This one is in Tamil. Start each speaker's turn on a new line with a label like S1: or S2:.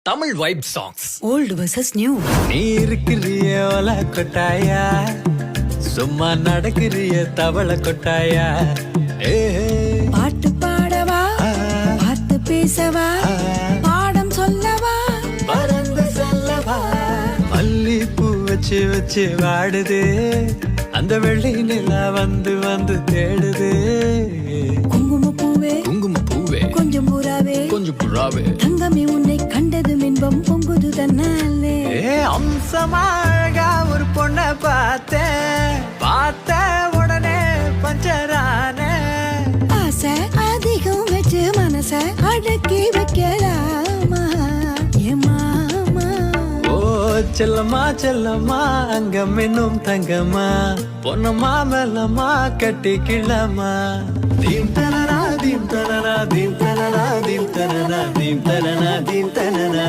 S1: Tamil vibe songs.
S2: Old versus new.
S3: நீ இருக்கிறிய ஒல கொட்டாயா, சும்மா நடக்கிறிய தவள கொட்டாயா.
S2: பாட்டு பாடவா, பார்த்து பேசவா, பாடம் சொல்லவா,
S3: பறந்து செல்லவா. மல்லிப்பூ வச்சு வச்சு வாடுது, அந்த வெள்ளி நிலா வந்து வந்து தேடுது.
S2: குங்கும பூவே,
S1: குங்கும பூவே,
S2: கொஞ்சம் புறாவே,
S1: கொஞ்சம் புறாவே,
S2: தங்கமே உன்னை கண்டது மின்பம் பொங்குது தன்னாலே.
S3: அம்சமா அழகா ஒரு பொண்ண பார்த்த உடனே பஞ்சரான.
S2: ஆசை அதிகம் வச்சு மனச அடக்கி வைக்கலாமா ஏமாமா.
S3: ஓ செல்லம்மா செல்லம்மா, அங்கம் என்னும் தங்கம்மா, பொன்னம்மா மெல்லம்மா கட்டிக்கிழமா. தீம் தனனா தீம் தனனா தீம் தனனா தீம் தனனா தீம் தனனா தீம் தனனா.